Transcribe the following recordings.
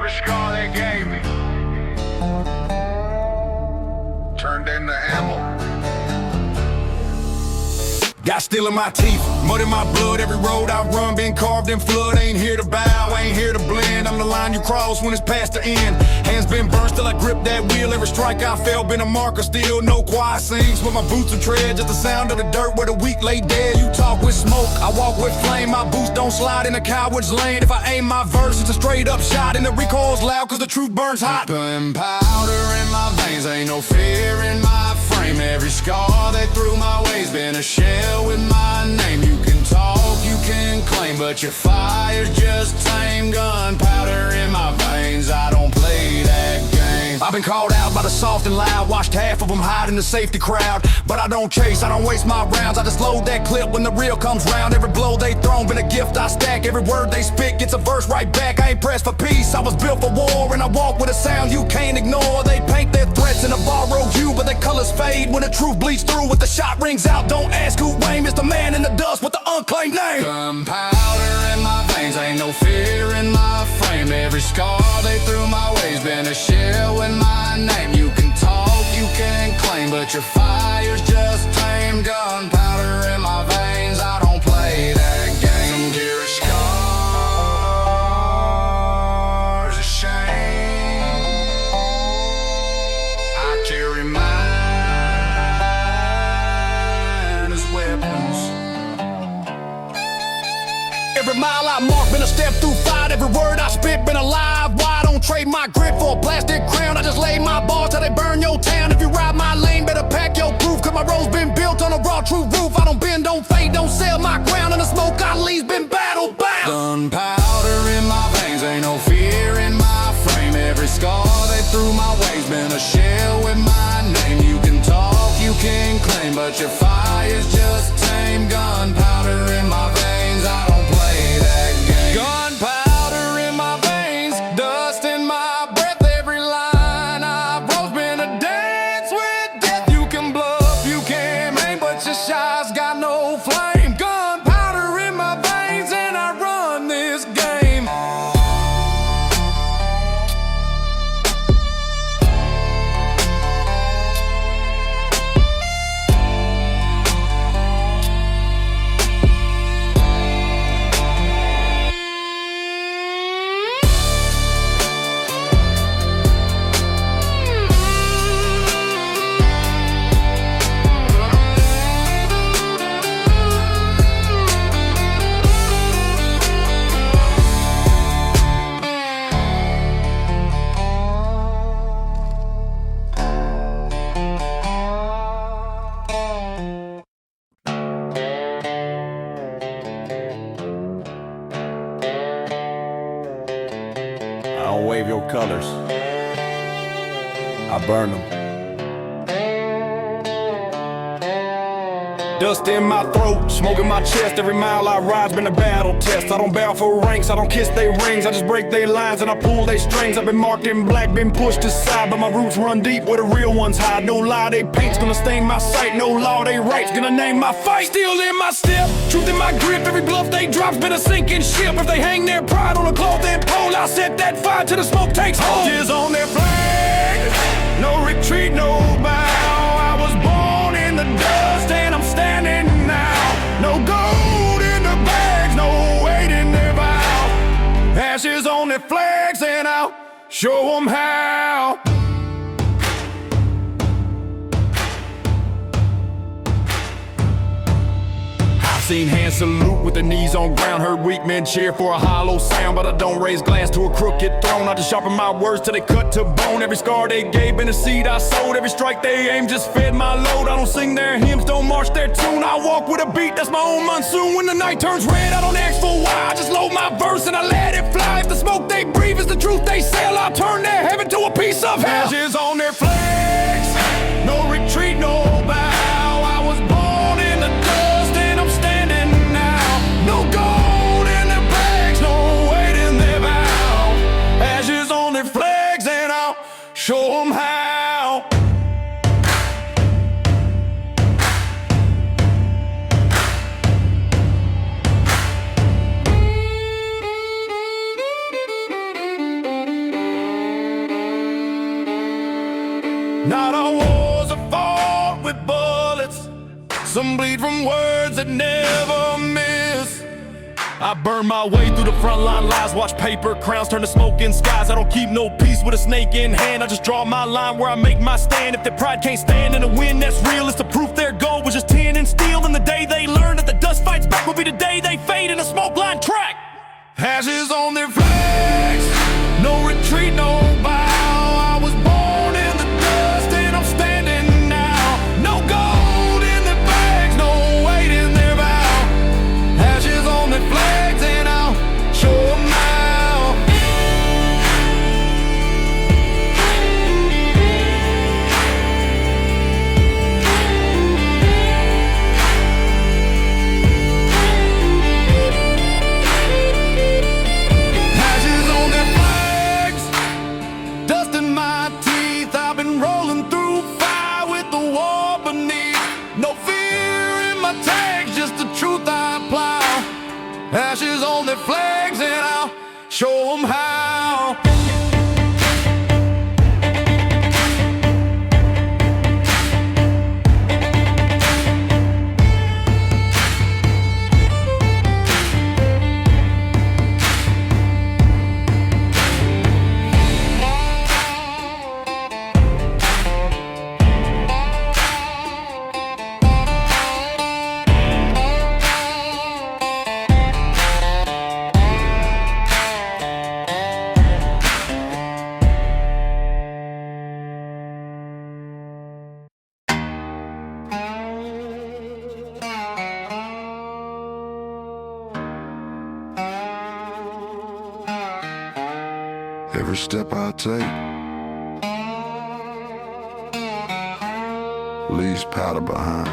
every scar they gave me turned into ammo. Got steel in my teeth, mud in my blood. Every road I run been carved in flood. Ain't here to bow, ain't here to blend. I'm the line you cross when it's past the end. Hands been burned, still I grip that wheel. Every strike I felt been a marker still. No choir sings with my boots are tread. Just the sound of the dirt where the weak lay dead. You talk with smoke, I walk with flame. My boots don't slide in a coward's lane. If I aim my verse, it's a straight up shot. And the recoil's loud cause the truth burns hot. Gunpowder in my veins, ain't no fear in my frame. Every scar they threw my way's been a shell with my name. You can talk, you can claim, but your fire's just tame. Gunpowder in my veins, I don't play that game. I've been called out by the soft and loud, watched half of them hide in the safety crowd. But I don't chase, I don't waste my rounds, I just load that clip when the real comes round. Every blow they thrown been a gift I stack. Every word they spit gets a verse right back. I ain't pressed for peace, I was built for war. And I walk with a sound you can't ignore. They paint their threats in a borrowed hue, but their colors fade when the truth bleeds through. With the shot rings out, don't ask who aim. It's the man in the dust with the unclaimed name. Gunpowder in my veins, ain't no fear in my frame. Every scar they threw my way's been a shell with my name. You can talk, you can claim, but your fire's just tame. Gunpowder in my veins, I don't play that game. Here are scars of shame. I carry mine as weapons. Every mile I mark been a step through fight. Every word I spit been alive. Why I don't trade my grit for a plastic crown? I just lay my bars till they burn your town. If you ride my lane, better pack your proof, cause my road's been built on a raw true roof. I don't bend, don't fade, don't sell my ground. And the smoke I leave's been battle bound. Gunpowder in my veins, ain't no fear in my frame. Every scar they threw my way's been a shell with my name. You can talk, you can claim, but your fire's just tame. Gunpowder in my veins, I don't play that game. Gunpowder in my veins, dust in my breath. Every line I broke's been a dance with death. You can bluff, you can aim, but your shot's got no flame. Gunpowder in my veins, and I run this game. I don't wave your colors, I burn them. Dust in my throat, smoke in my chest. Every mile I ride's been a battle test. I don't bow for ranks, I don't kiss they rings. I just break they lines and I pull they strings. I've been marked in black, been pushed aside, but my roots run deep where the real ones hide. No lie, they paint's gonna stain my sight. No law, they rights gonna name my fight. Steel in my step, truth in my grip. Every bluff they drop's been a sinking ship. If they hang their pride on a cloth and pole, I'll set that fire till the smoke takes hold. Tears on their flag, no retreat, no bow. I was born in the dust and I'm standing now. No gold in the bags, no weight in their vow. Ashes on their flags and I'll show them how. Seen hands salute with their knees on ground. Heard weak men cheer for a hollow sound. But I don't raise glass to a crooked throne. I just sharpen my words till they cut to bone. Every scar they gave been a seed I sowed. Every strike they aimed just fed my load. I don't sing their hymns, don't march their tune. I walk with a beat, that's my own monsoon. When the night turns red, I don't ask for why. I just load my verse and I let it fly. If the smoke they breathe is the truth they sell, I'll turn their heaven to a piece of hell. Ashes on their flags, no retreat, no bow. I was born in the dust and I'm standing now. No gold in their bags, no weight in their vow. Ashes on their flags and I'll show them how. Not all wars are fought with bullets. Some bleed from words that never miss. I burn my way through the frontline lies, watch paper crowns turn to smoke in skies. I don't keep no peace with a snake in hand. I just draw my line where I make my stand. If their pride can't stand in a win that's real, it's the proof their goal was just tin and steel. And the day they learn that the dust fights back will be the day they fade in a smoke line track. Ashes on their flags, no retreat, no bow. I was born in the dust and I'm standing now. No gold in their bags, no weight in their vow. Ashes on their flags and I'll show them how. Ashes on their flags, dust in my teeth. I've been rolling through fire with the war beneath. No fear in my tags, just the truth I plow. Ashes on their flags and I'll show them how. Every step I take leaves powder behind.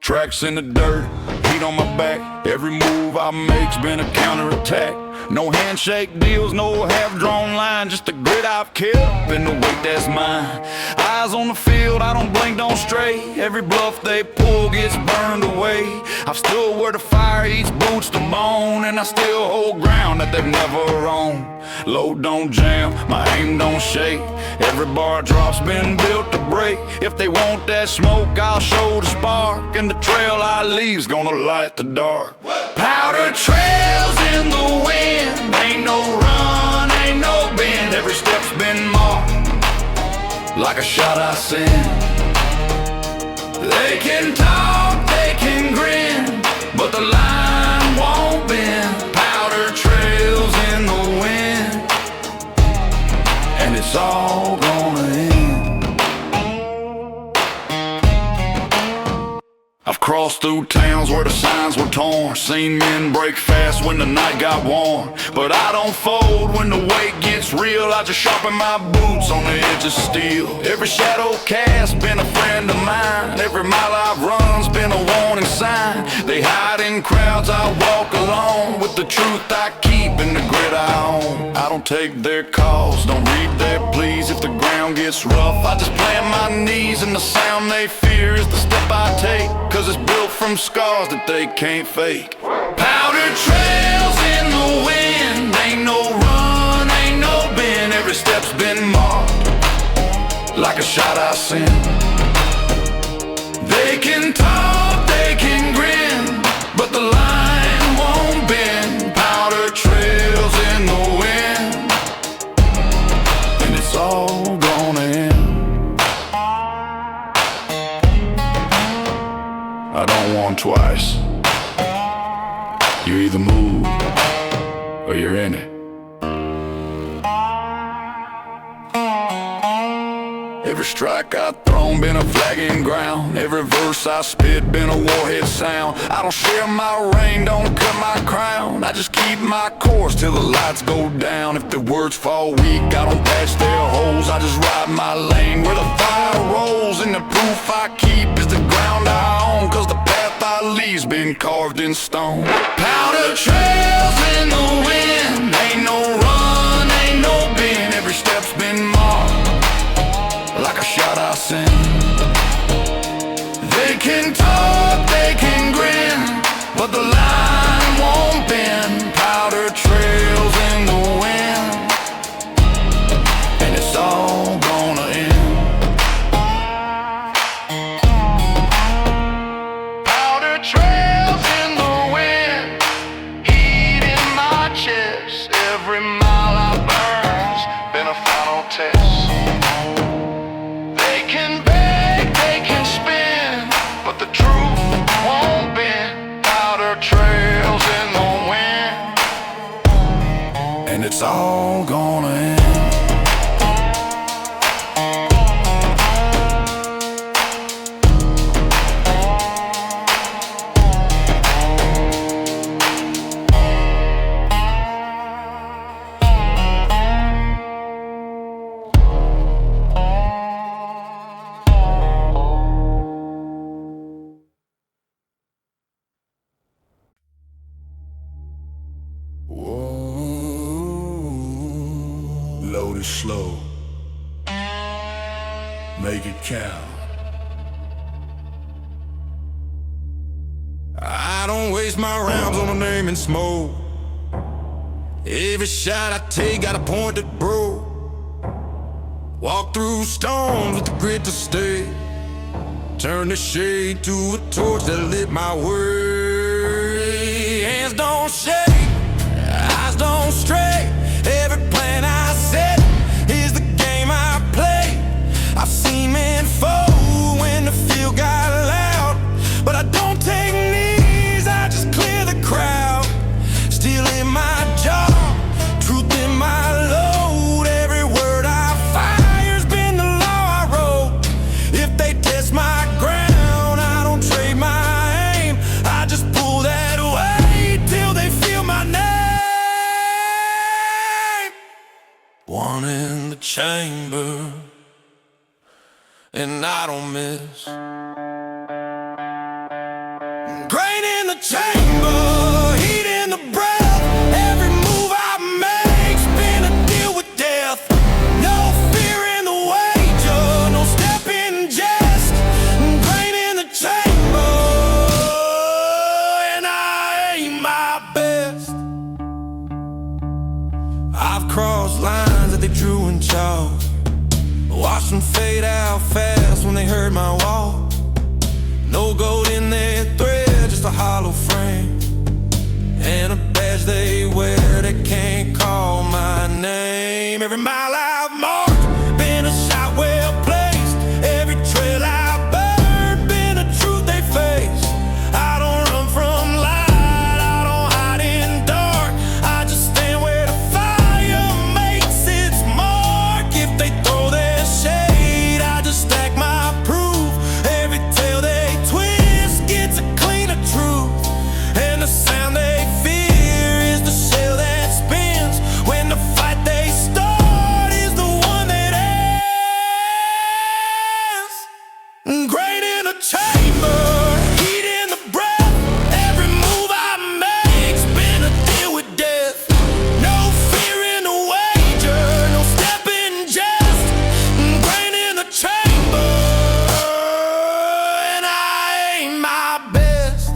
Tracks in the dirt, heat on my back. Every move I make's been a counterattack. No handshake deals, no half-drawn line. Just the grit I've kept and the weight that's mine. Eyes on the field, I don't blink, don't stray. Every bluff they pull gets burned away. I've stood where the fire eats boots to bone, and I still hold ground that they've never owned. Load don't jam, my aim don't shake. Every bar drop's been built to break. If they want that smoke, I'll show the spark, and the trail I leave's gonna light the dark. Powder trails in the wind, ain't no run, ain't no bend. Every step's been marked like a shot I send. They can talk, they can grin, but the line won't bend. Powder trails in the wind, and it's all gonna end. I've crossed through towns where the signs were torn, seen men break fast when the night got warm. But I don't fold when the weight gets real. I just sharpen my boots on the edge of steel. Every shadow cast been a friend of mine. Every mile I've run's been a warning sign. They hide in crowds, I walk alone with the truth I keep and the grit I own. I don't take their calls, don't read their pleas. If the ground gets rough, I just plant my knees, and the sound they fear is the step I take, 'cause it's built from scars that they can't fake. Powder trails in the wind, ain't no run, ain't no bend. Every step's been marked like a shot I send. They can talk, they can grin, but the line won't bend. Powder trails in the wind, and it's all gonna end. I don't want twice. You either move or you're in it. Every strike I've thrown been a flagging ground. Every verse I spit been a warhead sound. I don't share my reign, don't cut my crown. I just keep my course till the lights go down. If the words fall weak, I don't patch their holes. I just ride my lane where the fire rolls, and the proof I keep is the ground I own. 'Cause the path I leave's been carved in stone. Powder trails in the wind, ain't no run, ain't no bend. Every step's been marked like a shot I send. They can talk, they can grin, but the line won't bend. Powder trails in the wind, it's all gonna end. Load it slow, make it count. I don't waste my rounds on a name and smoke. Every shot I take got a point that broke. Walk through storms with the grit to stay. Turn the shade to a torch that lit my way. Hands don't shake, eyes don't stray. Every plan I set is the game I play. I've seen men fold when the field got loud, but I don't take knees, I just clear the crowd. Steel in my jaw, truth in my load. Every word I fire's been the law I wrote. If they test my ground, I don't trade my aim. I just pull that way till they feel my name. One in the chamber, and I don't miss. Grain in the chamber, heat in the breath. Every move I make's been a deal with death. No fear in the wager, no step in jest. Grain in the chamber, and I ain't my best. I've crossed lines that they drew in chalk, watched them fade out fast when they heard my walk. No gold in their thread, just a hollow frame, and a badge they wear that can't call my name. Every mile I've marked, been a shot well placed. Every trail I burned, been a truth they face. I don't run from light, I don't hide in dark. I just stand where the fire makes its mark. If they throw their shade, I just stack my proof. Every tale they twist gets a cleaner truth, and the sound they fear is the shell that spins when the fight they start is the one that ends. Grain in a chamber, heat in the breath. Every move I make's been a deal with death. No fear in the wager, no step in jest. Grain in the chamber, and I ain't my best.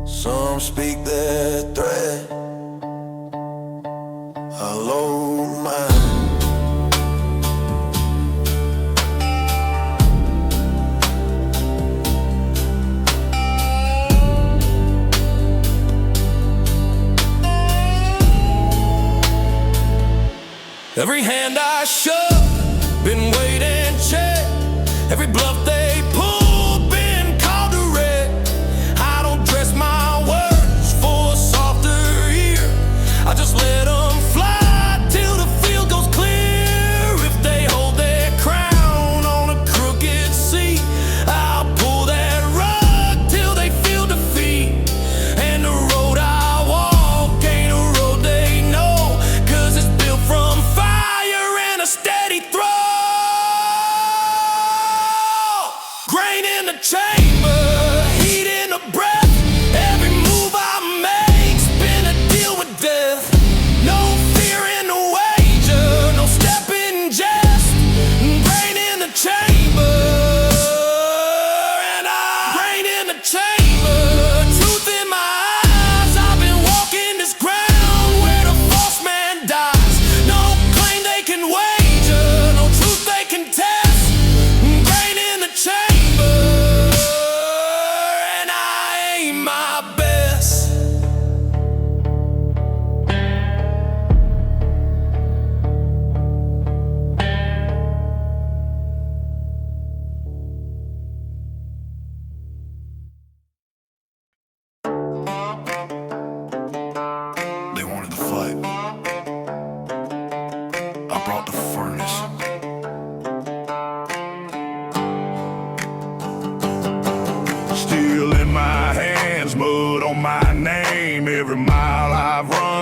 Some speak their threat, I load mine. Every hand I shook, been weighed and checked. Every bluff they pull, been called direct. I don't dress my words for a softer ear, I just let them fly till the field goes clear. If they hold their crown on a crooked seat, I'll pull that rug till they feel defeat. And the road I walk ain't a road they know, 'cause it's built from fire and a steady throw.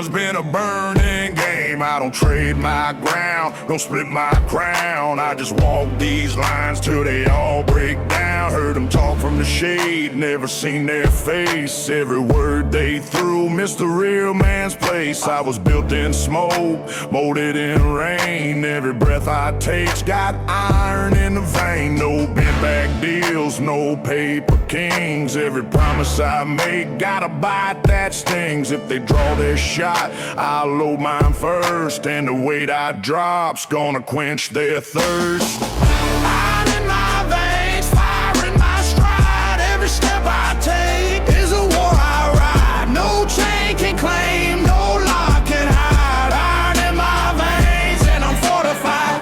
run's been a burning game. I don't trade my ground, don't split my crown. I just walk these lines till they all break down. Heard them talk from the shade, never seen their face. Every word they threw missed the real man's place. I was built in smoke, molded in rain. Every breath I take's got iron in the vein. No bent back deals, no paper kings. Every promise I make, gotta bite that stings. If they draw their shot, I'll load mine first. And the weight I drop's gonna quench their thirst. Iron in my veins, fire in my stride. Every step I take is a war I ride. No chain can claim, no lock can hide. Iron in my veins and I'm fortified.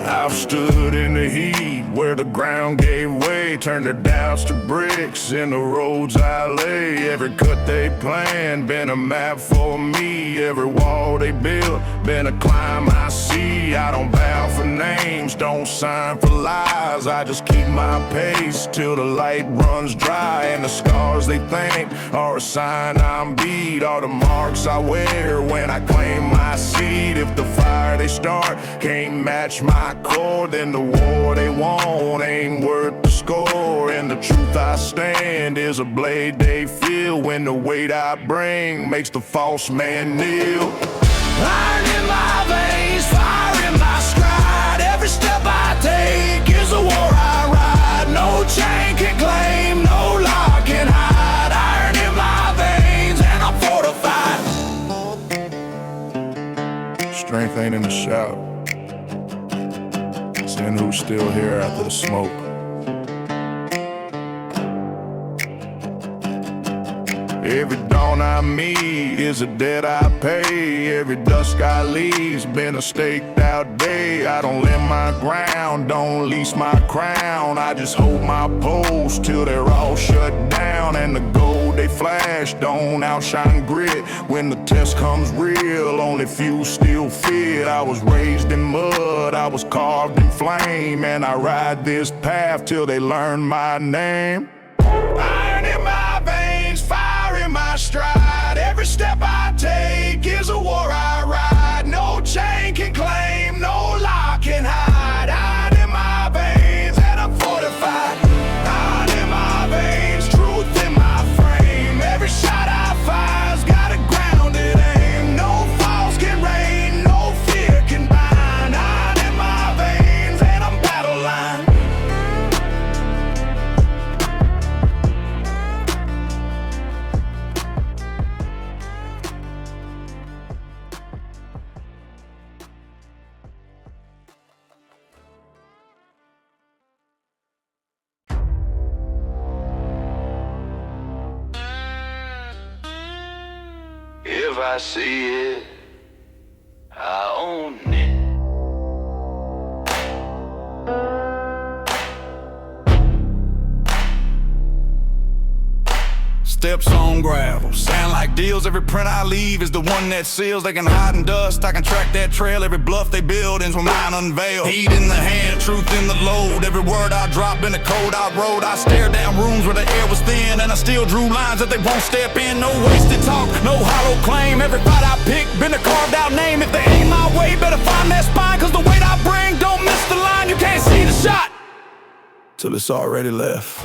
I've stood in the heat where the ground gave way, turned the doubts to bricks in the roads I lay. Every cut they planned been a map for me. Every wall they built been a climb I see. I don't bow for names, don't sign for lies. I just keep my pace till the light runs dry. And the scars they think are a sign I'm beat, are the marks I wear when I claim my seat. If the fire they start can't match my core, then the war they want ain't worth the score. And the truth I stand is a blade they feel when the weight I bring makes the false man kneel. Iron in my veins, fire in my stride. Every step I take is a war I ride. No chain can claim, no lock can hide. Iron in my veins and I'm fortified. Strength ain't in the shout, it's in who's still here after the smoke. Every dawn I meet is a debt I pay. Every dusk I leave's been a staked out day. I don't lend my ground, don't lease my crown. I just hold my post till they're all shut down. And the gold they flash don't outshine grit. When the test comes real, only few still fit. I was raised in mud, I was carved in flame. And I ride this path till they learn my name. Iron in my veins, fire in my stride. Every step I take is a war I ride. No chain can claim, no lock can hide. Iron in my veins and I'm fortified. Iron in my veins, truth in my frame. Every shot I fire's got a grounded aim. No falls can reign, no fear can bind. Iron in my veins and I'm battle line. If I see it, I own it. Steps on gravel, sound like deals. Every print I leave is the one that seals. They can hide in dust, I can track that trail. Every bluff they build ends when mine unveil. Heat in the hand, truth in the load. Every word I drop in the code I wrote. I stared down rooms where the air was thin, and I still drew lines that they won't step in. No wasted talk, no hollow claim. Every fight I pick, been a carved out name. If they ain't my way, better find that spine. Cause the weight I bring, don't miss the line. You can't see the shot till it's already left.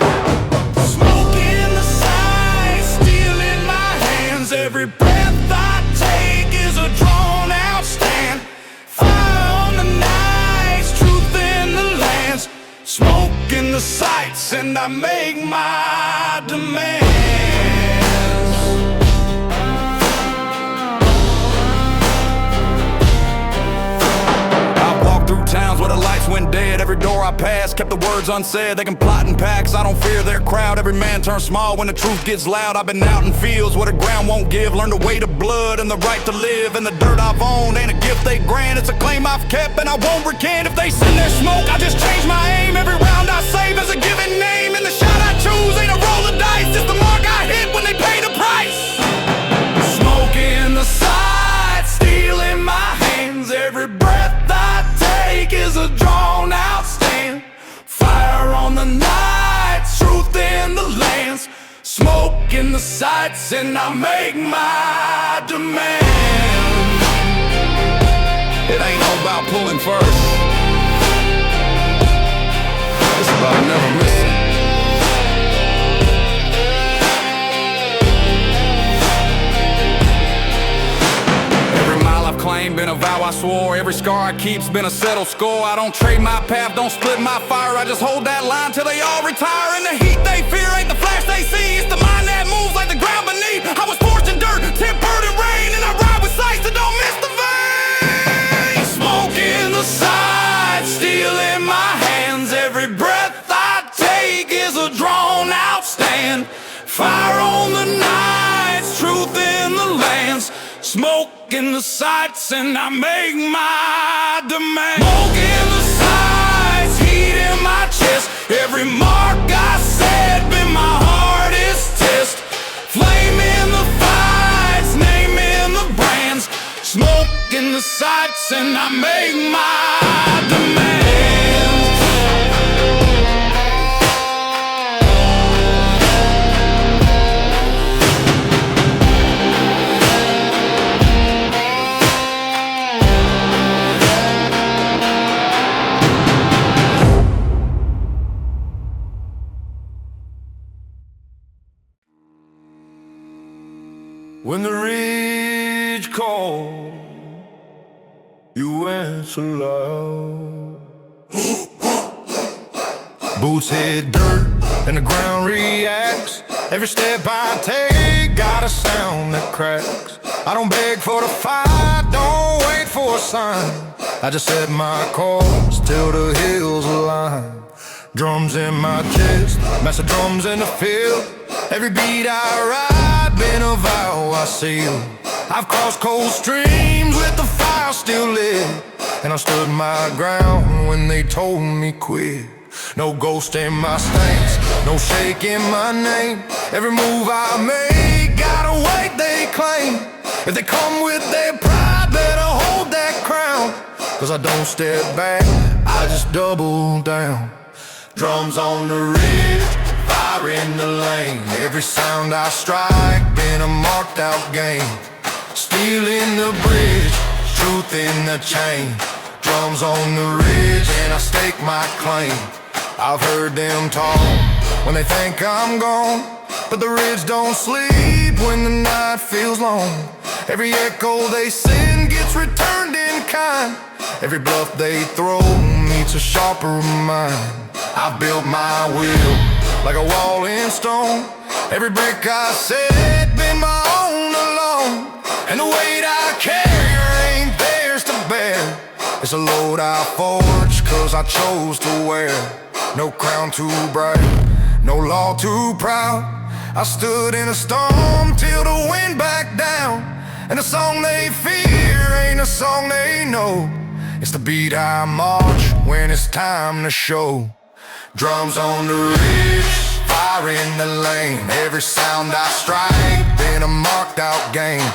Smoke in the sight, steel in my hands. Every breath I take is a drawn out stand. Fire on the nights, truth in the lands. Smoke in the sights, and I make my demands. Through towns where the lights went dead. Every door I passed kept the words unsaid. They can plot in packs, I don't fear their crowd. Every man turns small when the truth gets loud. I've been out in fields where the ground won't give. Learned the weight of blood and the right to live. And the dirt I've owned ain't a gift they grant. It's a claim I've kept and I won't recant. If they send their smoke, I just change my aim. Every round I save is a given name. And the shot I choose ain't a roll of dice. It's the mark I hit when they pay the price. Smoke in the sight, steel in my hands. Every breath I take is a drawn out stand. Fire on the night, truth in the the sights and I make my demand. It ain't all about pulling first, it's about never missing. Every mile I've claimed, been a vow I swore. Every scar I keep's been a settled score. I don't trade my path, don't split my fire. I just hold that line till they all retire. And the heat they fear ain't the flash they see, it's the mind that moves like the ground beneath. I was forged in dirt, tempered in rain, and I ride with sights that don't miss the vein. Smoke in the sights, steel in my hands. Every breath I take is a drawn out stand. Fire on the nights, truth in the lands. Smoke in the sights and I make my demand. Smoke in the sights, heat in my chest. Every mark I set been my hardest test. Flame in the fights, name in the brands. Smoke in the sights and I make my demand. When the ridge calls, you answer loud. Boots hit dirt and the ground reacts. Every step I take got a sound that cracks. I don't beg for the fight, don't wait for a sign. I just set my course till the hills align. Drums in my chest, master drums in the field. Every beat I ride, been a vow I seal. I've crossed cold streams with the fire still lit, and I stood my ground when they told me quit. No ghost in my stance, no shake in my name. Every move I make got a weight they claim. If they come with their pride, better hold that crown. Cause I don't step back, I just double down. Drums on the ridge, fire in the lane. Every sound I strike, been a marked out game. Steel in the bridge, truth in the chain. Drums on the ridge and I stake my claim. I've heard them talk when they think I'm gone, but the ridge don't sleep when the night feels long. Every echo they send gets returned in kind. Every bluff they throw meets a sharper mind. I've built my will like a wall in stone. Every brick I set been my own alone. And the weight I carry ain't theirs to bear. It's a load I forged cause I chose to wear. No crown too bright, no law too proud. I stood in a storm till the wind backed down. And the song they fear ain't a song they know. It's the beat I march when it's time to show. Drums on the ridge, fire in the lane. Every sound I strike, been a marked out game.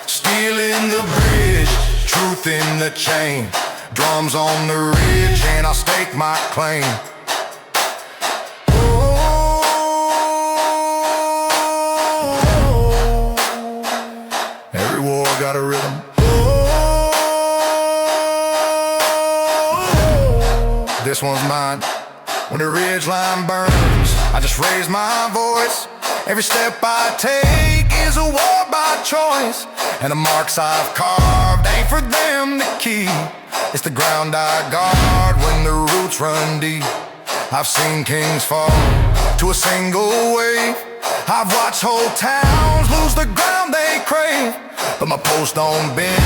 Steel in the bridge, truth in the chain. Drums on the ridge and I stake my claim. Every war got a rhythm. This one's mine. When the ridge line burns, I just raise my voice. Every step I take is a war by choice. And the marks I've carved ain't for them to keep. It's the ground I guard when the roots run deep. I've seen kings fall to a single wave. I've watched whole towns lose the ground they crave. But my post don't bend,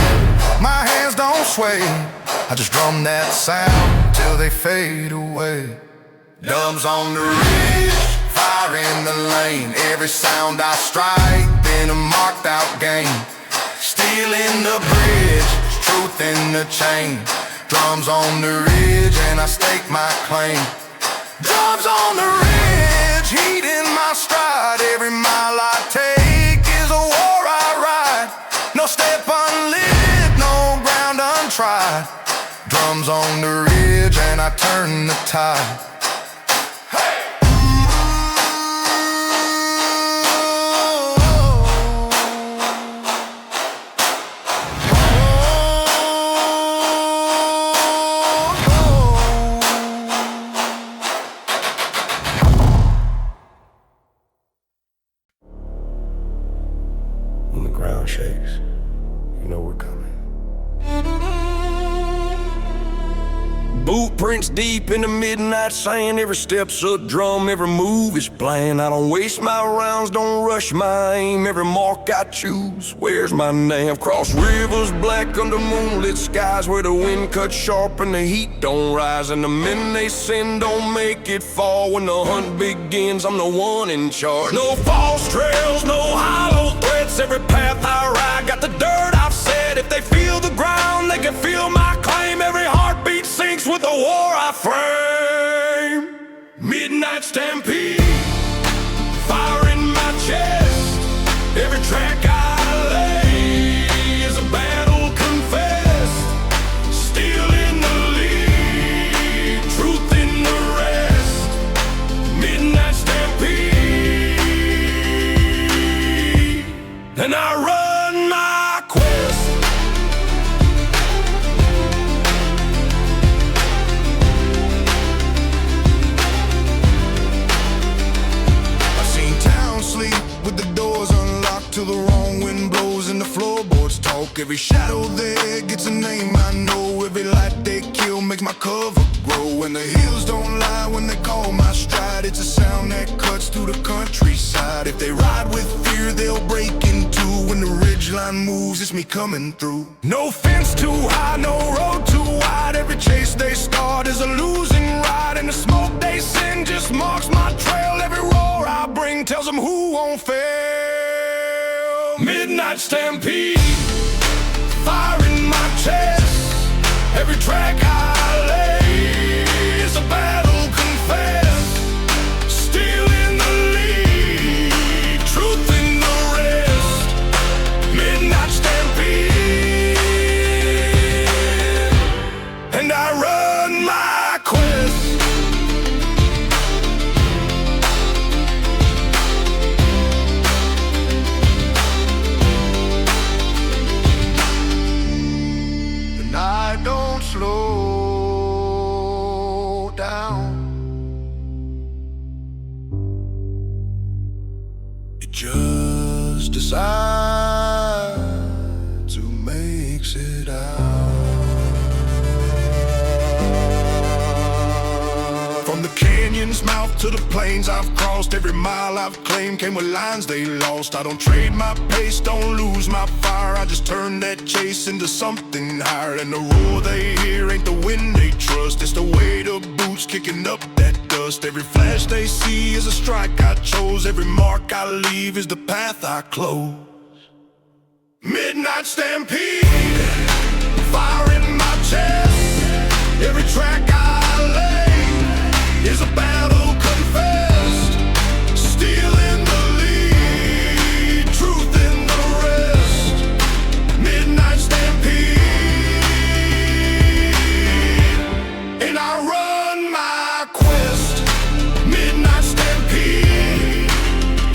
my hands don't sway. I just drum that sound till they fade away. Drums on the ridge, fire in the lane. Every sound I strike, been a marked out game. Steel in the bridge, truth in the chain. Drums on the ridge and I stake my claim. Drums on the ridge, heat in my stride. Every mile I take is a war I ride. No step unlit, no ground untried. Drums on the ridge and I turn the tide. footprints deep in the midnight sand. Every step's a drum, every move is planned. I don't waste my rounds, don't rush my aim. Every mark I choose wears my name. I've crossed rivers black under moonlit skies, where the wind cuts sharp and the heat don't rise, and the men they send don't make it fall. When the hunt begins, I'm the one in charge. No false trails, no hollow threats. Every path I ride got the dirt I've said. If they feel the ground, they can feel my claim. Every heartbeat sinks with the war I frame. Midnight stampede, fire in my chest. Every track I lay is a battle confessed. Steel in the lead, truth in the rest. Midnight stampede, and I run my quest. With the doors unlocked till the wrong wind blows and the floorboards talk. Every shadow there gets a name I know. Every light they kill makes my cover grow. And the hills don't lie when they call my stride. It's a sound that cuts through the countryside. If they ride with fear, they'll break in two. When the ridgeline moves, it's me coming through. No fence too high, no road too wide. Every chase they start is a losing ride, and the smoke they send just marks my trail. Every roar I bring tells them who won't fail. Midnight stampede, fire in my chest. Every track I lay is a battle confessed. Steel in the lead, truth in the rest. Midnight stampede, and I run my quest. I don't slow down. It just decides who makes it out. From the canyon's mouth to the plains I've crossed, every mile I've claimed came with lines they lost. I don't trade my pace, don't lose my fire. I just turn that chase into something higher. And the roar they hear ain't the wind they trust, it's the weight of boots kicking up that dust. Every flash they see is a strike I chose. Every mark I leave is the path I close. Midnight stampede, fire in my chest. Every track I lay is a battle confessed. Steel in the lead, truth in the rest. Midnight stampede, and I run my quest. Midnight stampede,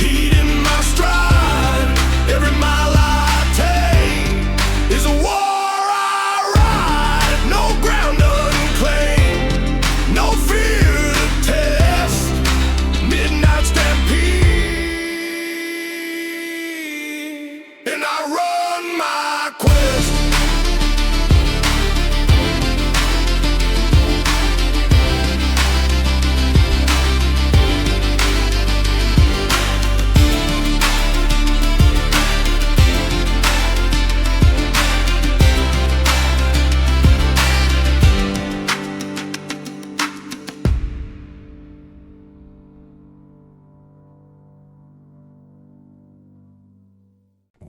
heat in my stride. Every mile I take is a war I ride. No ground unclaimed, no fear to test. Midnight stampede, and I run my quest.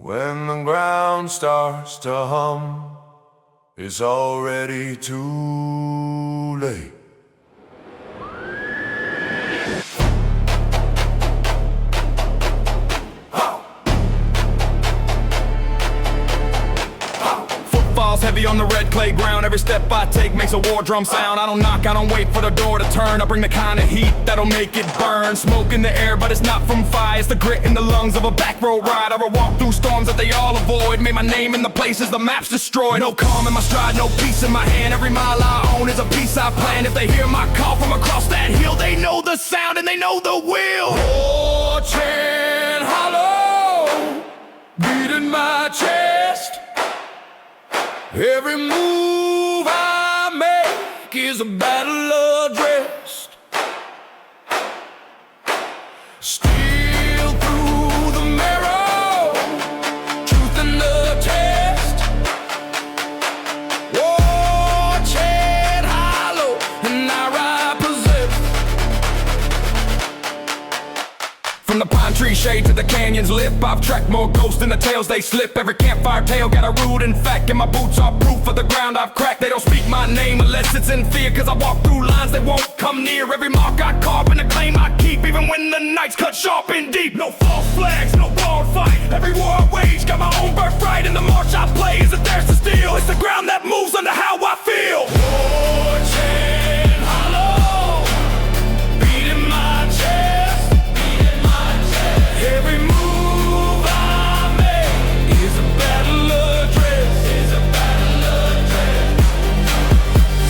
When the ground starts to hum, it's already too late. Footfalls heavy on the red clay ground. Every step I take makes a war drum sound. I don't knock, I don't wait for the door to turn. I bring the kind of heat that'll make it burn. Smoke in the air, but it's not from fire. It's the grit in the lungs of a backroad ride. I will walk through storms that they all avoid. Made my name in the places the maps destroyed. No calm in my stride, no peace in my hand. Every mile I own is a piece I plan. If they hear my call from across that hill, they know the sound and they know the will. Fortune hollow, beating my chest. Every move I make like is a battle addressed. Steel through the marrow, truth in the test. War-chant hollow, and I ride possessed. From the pine tree shade to the canyon's lip, I've tracked more ghosts than the tales they slip. Every campfire tale got a rude in fact, and my boots are proof of the ground I've cracked. They don't speak my name unless it's in fear, cause I walk through lines they won't come near. Every mark I carve and a claim I keep, even when the night's cut sharp and deep. No false flags, no borrowed fight. Every war I wage got my own birthright, and the march I play isn't theirs to steal. It's the ground that moves under how I feel. War-chant hollow, beating my chest. Every move I make is a battle address.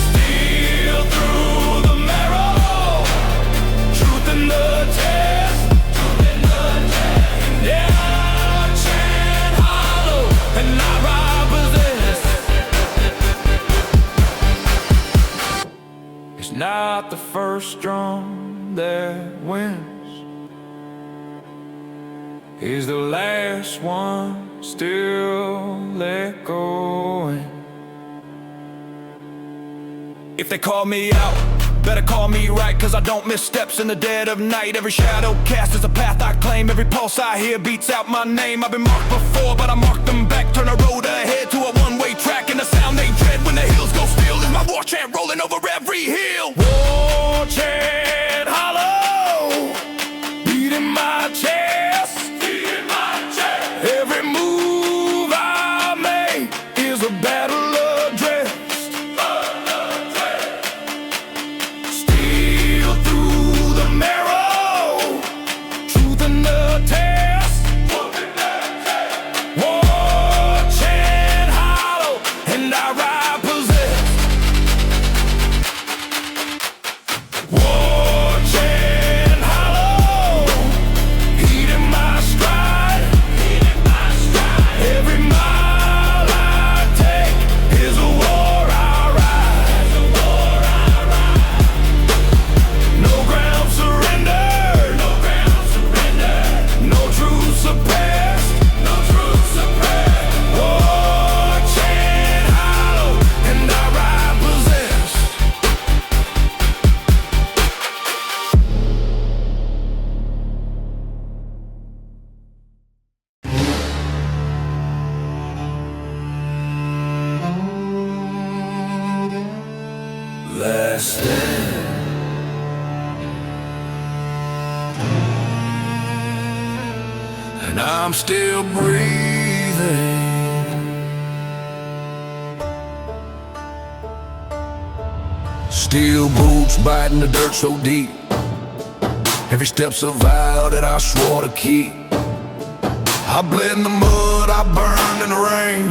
Steel through the marrow, truth in the test. Yeah, I chant hollow, and I ride possessed. It's not the first drum that wins, is the last one still echoing. If they call me out, better call me right, cause I don't miss steps in the dead of night. Every shadow cast is a path I claim. Every pulse I hear beats out my name. I've been marked before, but I mark them back. Turn a road ahead to a one-way track, and the sound they dread when the hills go still is my war chant rolling over every hill. War chant hollow, beating my chest. Every move I make is a battle addressed. Steel through the marrow, truth in the test. War-chant hollow, and I ride possessed. War-chant hollow, heat in my stride. Every mile I take is a war I ride. No ground surrendered. No truth suppressed. War-chant hollow, and I ride possessed. Last stand, and I'm still breathing. Steel boots biting the dirt so deep. Every step's a vow that I swore to keep. I bled in the mud, I burned in the rain,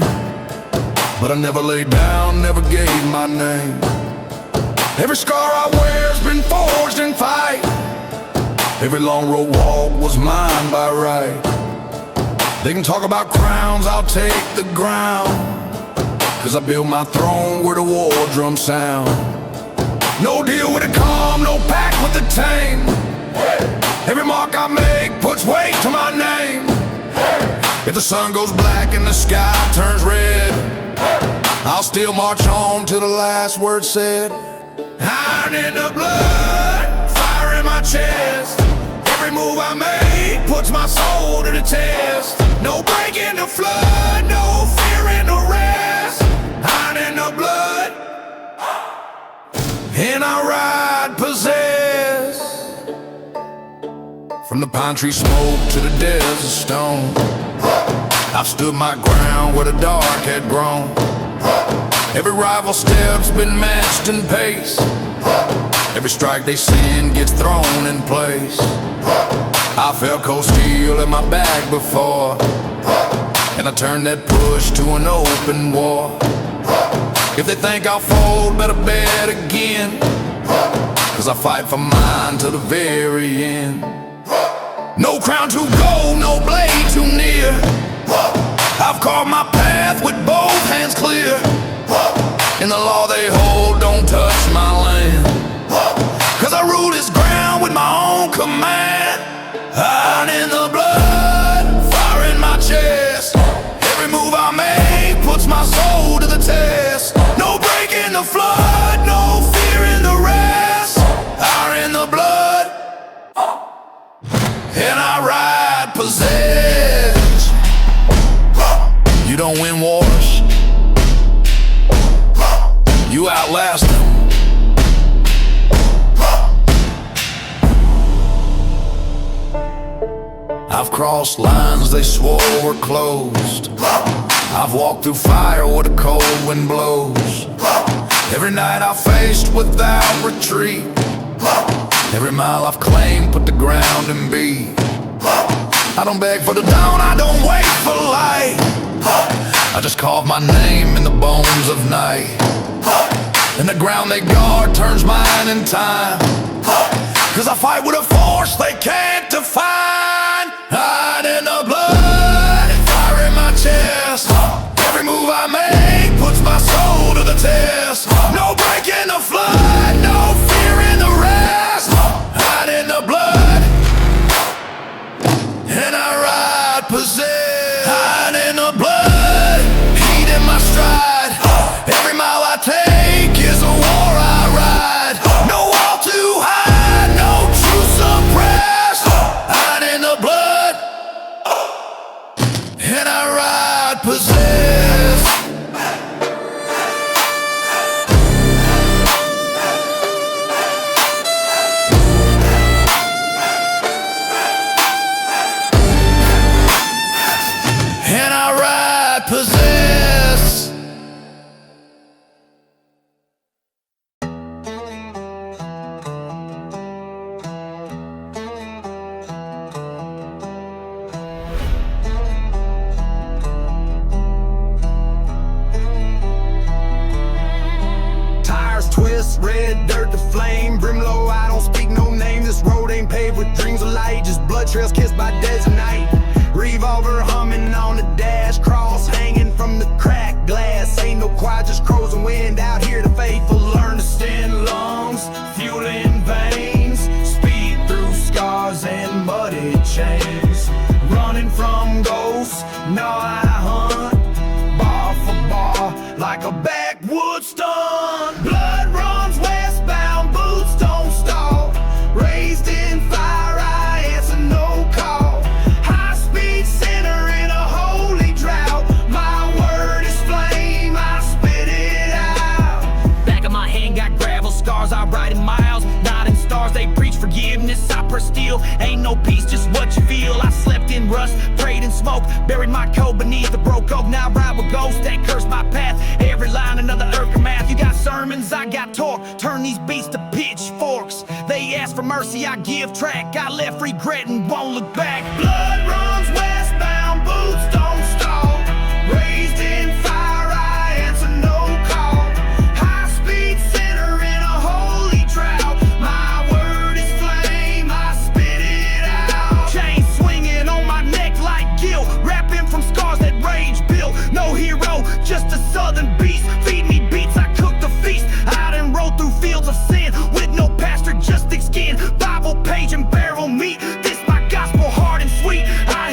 but I never laid down, never gave my name. Every scar I wear's been forged in fight. Every long road walk was mine by right. They can talk about crowns, I'll take the ground, cause I built my throne where the war drums sound. No deal with the calm, no pact with the tame. Every mark I make puts weight to my name. If the sun goes black and the sky turns red, I'll still march on till the last word said. Iron in the blood, fire in my chest. Every move I make puts my soul to the test. No break in the flood, no fear in the rest. Iron in the blood, and I ride possessed. From the pine tree smoke to the desert stone, I've stood my ground where the dark had grown. Every rival step's been matched in pace. Every strike they send gets thrown in place. I felt cold steel in my back before, and I turned that push to an open war. If they think I'll fold, better bet again, cause I fight for mine till the very end. No crown too gold, no blade too near. I've carved my path with both hands clear. In the law they hold, don't touch my land. Cause I rule this ground with my own command. Iron in the blood, fire in my chest. Every move I make puts my soul to the test. No break in the flood, no fear in the rest. Fire in the blood, and I ride possess. You don't win wars, you outlast them. I've crossed lines they swore were closed. I've walked through fire where the cold wind blows. Every night I've faced without retreat. Every mile I've claimed put the ground in beat. I don't beg for the dawn, I don't wait for light. I just carve my name in the bones of night. And the ground they guard turns mine in time. Cause I fight with a force they can't define. Hide in the blood, fire in my chest. Every move I make puts my soul to the test. No break in the flood, no fear in the rest. Hide in the blood, and I ride possess. Hide in the blood, heat in my stride. Every mile I take is a war I ride. No wall too high, no truth suppressed. Hide in the blood, and I ride possess. And I ride possess. Tires twist, red dirt to flame, brim low, I don't speak no name. This road ain't paved with dreams of light, just blood trails kissed by desert night. Revolver humming on the dash, cross hanging from the cracked glass. Ain't no quiet, just crows and wind out here. The faithful learn to stand lungs, fuel in veins, speed through scars and muddy chains. Running from ghosts, now I hunt, bar for bar, like a backwoods stunt. Blood runs westbound, boots don't stall. Raised in fire, I answer no call. High speed center in a holy drought. My word is flame, I spit it out. Back of my hand got gravel scars, I ride in miles. Not in stars, they preach forgiveness, I press steel. Ain't no peace, just what you feel. I slept in rust, prayed in smoke, buried my code beneath the broke oak. Now I ride with ghosts that curse my path. Every line another earth math. You got sermons, I got talk. Turn these beats to pitchforks. They ask for mercy, I give track. I left regretting, won't look back. Blood runs westbound, boots don't stall. Raised in fire, I answer no call. High speed center in a holy drought. My word is flame, I spit it out. Chain swinging on my neck like guilt, rapping from scars that rage built. No hero, just a southern beast. Feed me beats, I cook the feast. I done rode through fields of sin with no pastor, just thick skin. Bible page and barrel meat. This my gospel, hard and sweet. I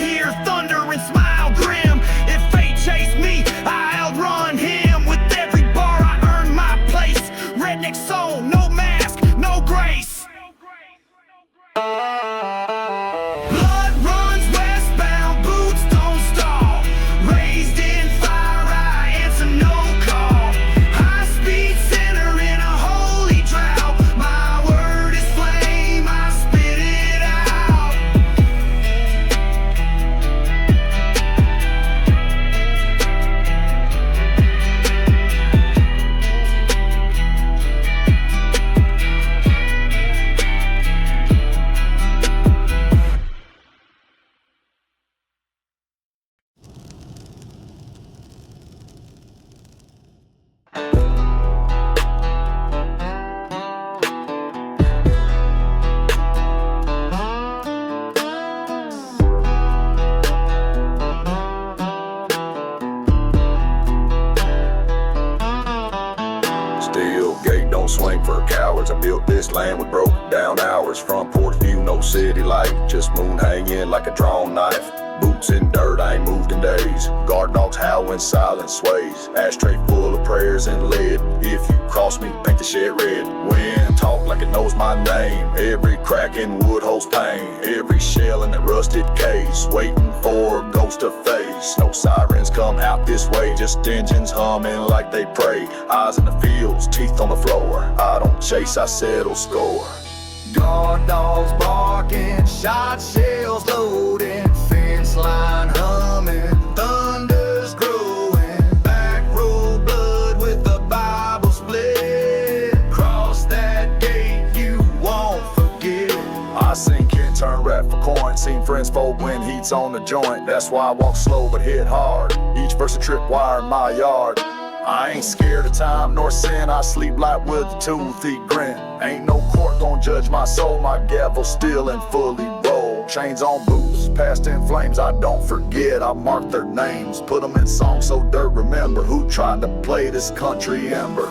wasteland with broken down hours. Front porch view, no city light, just moon hanging like a drawn knife. Boots in dirt, I ain't moved in days. Guard dogs howl when silence sways. Ashtray full of prayers and lead. If you cross me, paint the shit red. Wind talk like it knows my name. Every crack in wood holds pain. Every shell in that rusted case, waiting for a ghost to face. No sirens come out this way, just engines humming like they pray. Eyes in the fields, teeth on the floor. I don't chase, I settle score. Guard dogs barking, shot shells loading, fence line humming, thunder's growing, backroad blood with the Bible split. Cross that gate, you won't forget. I seen kid turn rat for coin, seen friends fold when heat's on the joint. That's why I walk slow but hit hard. Each verse a tripwire in my yard. I ain't scared of time nor sin, I sleep light with a toothy grin. Ain't no court gon' judge my soul, my gavel still and fully roll. Chains on boots, past in flames, I don't forget, I mark their names. Put them in songs so dirt remember who tried to play this country ember.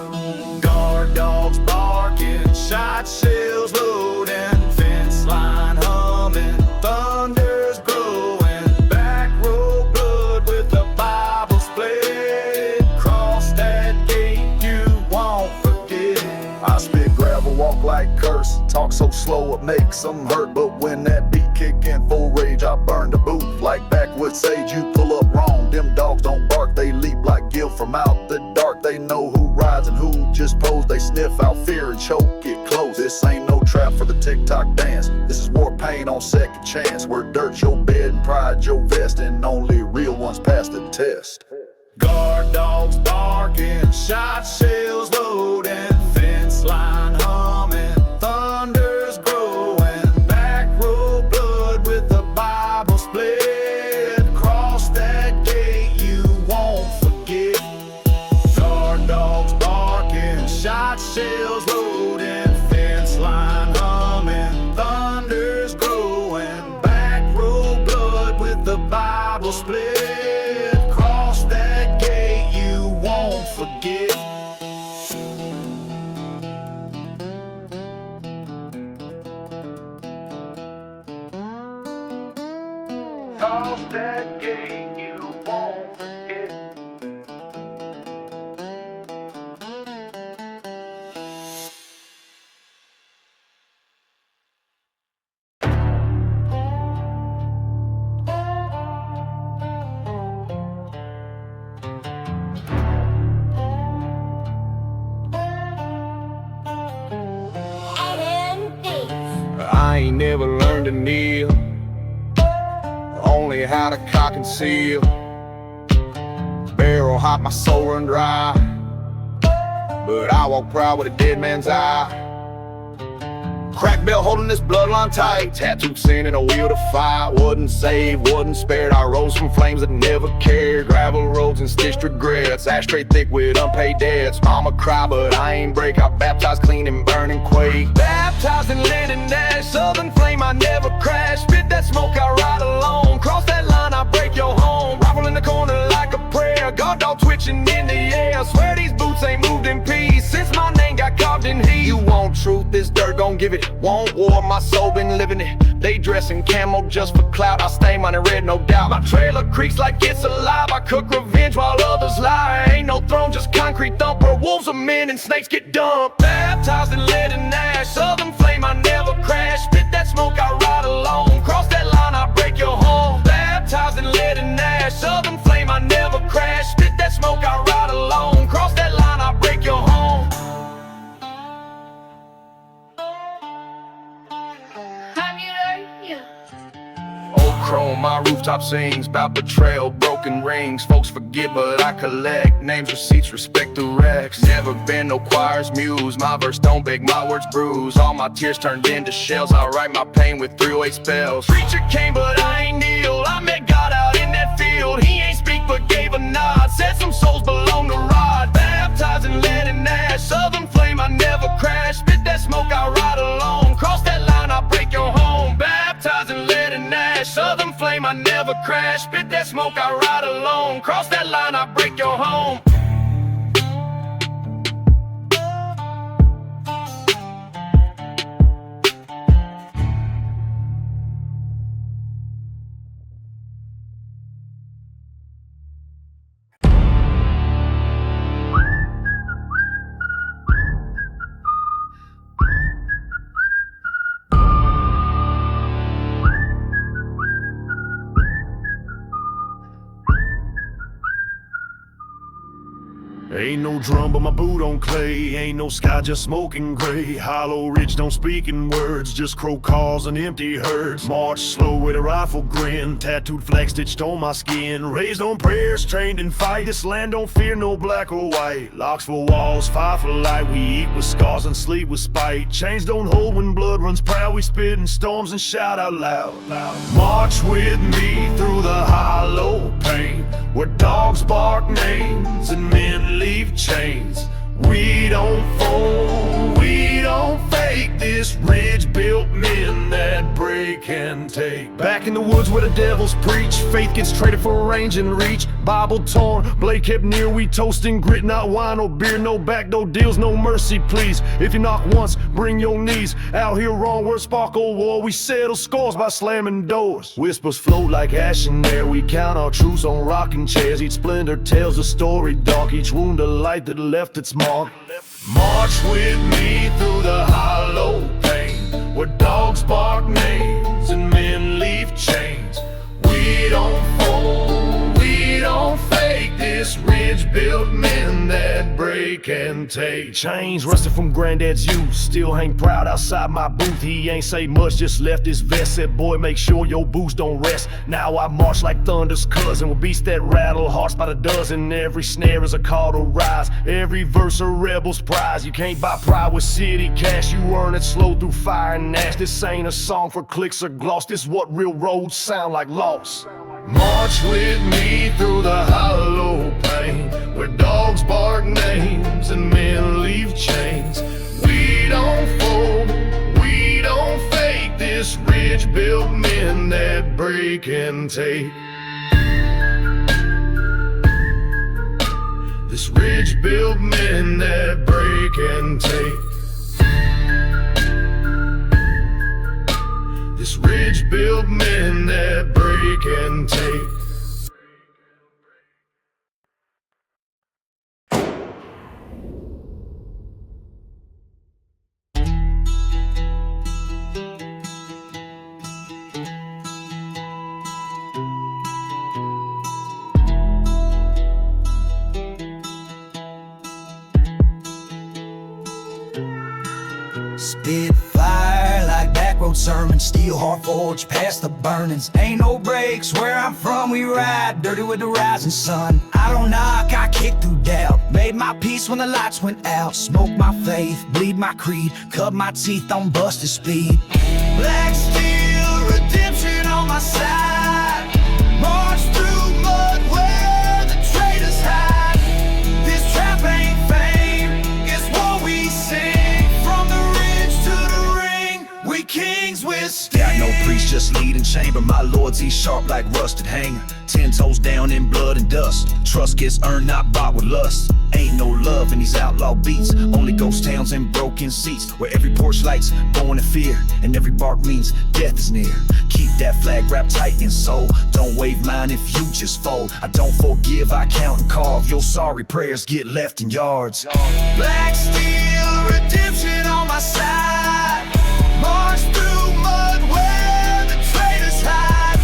Guard dogs barking, shot shells loading, fence line humming, thunder's growing, backroad blood with the Bible split. Cross that gate, you won't forget. I spit gravel, walk like curse, talk so slow it makes them hurt. But when that beat kick in full rage, I burn the booth like backwoods sage. You pull up wrong, them dogs don't bark, they leap like Gil from out the dark. They know who rides and who just pose, they sniff out fear and choke it close. This ain't no trap for the TikTok dance, this is war paint on second chance. Where dirt your bed and pride your vest, and only real ones pass the test. Guard dogs barking, shot shells loading, fence line humming, thunder's growing, backroad blood with the Bible split. Cross that gate, you won't forget. Guard dogs barking, shot shells loading, fence line humming, thunder's growing, backroad blood with the Bible split. Cross that gate, you won't forget. Cross that gate, you won't forget. I ain't never learned to kneel, only how to cock and seal. Barrel hot, my soul run dry, but I walk proud with a dead man's eye. Crack belt holding this bloodline tight, tattooed sin and a wheel to fight. Wasn't saved, wasn't spared, I rose from flames that never cared. Gravel roads and stitched regrets, ashtray thick with unpaid debts. Mama cry but I ain't break, I baptized clean and burn and quake. Baptized in lead and ash, southern flame I never crash. Spit that smoke, I ride alone, cross that line I break your home. Rifle in the corner like a prayer, guard dog twitching in the air. Swear these boots ain't moved in peace since my name got carved in heat. You want truth, this dirt gon' give it. Want war, my soul been living it. They dress in camo just for clout, I stay mine in red, no doubt. My trailer creaks like it's alive, I cook revenge while others lie. Ain't no throne, just concrete thumper. Wolves are men and snakes get dumped. Baptized in lead and ash, southern flame I never crash. Spit that smoke, I ride alone, cross that line I break your home. Baptized in lead and ash, southern flame I never crash. Spit that smoke, I ride alone, cross that line I break your home. Old chrome, my rooftop sings about betrayal, broken rings. Folks forget but I collect names, receipts, respect the Rex. Never been no choir's muse, my verse don't beg, my words bruise. All my tears turned into shells, I write my pain with 308 spells. Preacher came but I ain't kneel, I met God out in that field. He ain't speak but gave a nod, said some souls belong to Rod. Baptized in lead and ash, southern flame I never crash. Spit that smoke, I ride alone, cross that line I break your home. Baptized in lead and ash, southern flame I never crash. Spit that smoke, I ride alone, cross that line I break your home. Ain't no drum but my boot on clay. Ain't no sky, just smoking gray. Hollow ridge don't speak in words, just crow calls and empty herds. March slow with a rifle grin, tattooed flag stitched on my skin. Raised on prayers, trained in fight. This land don't fear no black or white. Locks for walls, fire for light. We eat with scars and sleep with spite. Chains don't hold when blood runs proud. We spit in storms and shout out loud. March with me through the hollow pain, where dogs bark names and men leave chains. We don't fold, we don't fake. This ridge built men that break and take. Back in the woods where the devils preach, faith gets traded for range and reach. Bible torn, blade kept near. We toasting grit, not wine or beer. No backdoor deals, no mercy please. If you knock once, bring your knees. Out here wrong words spark old war. We settle scores by slamming doors. Whispers float like ash in air. We count our truths on rocking chairs. Each splendor tells a story dark, each wound a light that left its mark. March with me through the hollow pain, where dogs bark names and men leave chains. We don't fold, we don't fake. This ridge built men that break and take. Chains rusted from granddad's youth, still hang proud outside my booth. He ain't say much, just left his vest. Said, boy, make sure your boots don't rest. Now I march like thunder's cousin, with beats that rattle hearts by the dozen. Every snare is a call to rise, every verse a rebel's prize. You can't buy pride with city cash, you earn it slow through fire and ash. This ain't a song for clicks or gloss, this what real roads sound like lost. March with me through the hollow pain, where dogs bark names and men leave chains. We don't fold, we don't fake. This ridge built men that break and take. This ridge built men that break and take. This ridge built men that break and take. Spit fire like Backroad sermons, steel hard forged past the burnings. Ain't no breaks, where I'm from we ride, dirty with the rising sun. I don't knock, I kick through doubt, made my peace when the lights went out. Smoke my faith, bleed my creed, cut my teeth on busted speed. Black steel, redemption on my side. March through mud where the traitors hide. This trap ain't fame, it's what we sing. From the ridge to the ring, we kings with sting. Got no priest, just lead in chamber. My lords, he's sharp like rusted hanger. 10 toes down in blood and dust. Trust gets earned, not bought with lust. Ain't no love in these outlaw beats, only ghost towns and broken seats, where every porch light's born in fear, and every bark means death is near. Keep that flag wrapped tight in soul, don't wave mine if you just fold. I don't forgive, I count and carve, your sorry prayers get left in yards. Black steel, redemption on my side. March through mud where the traitors hide.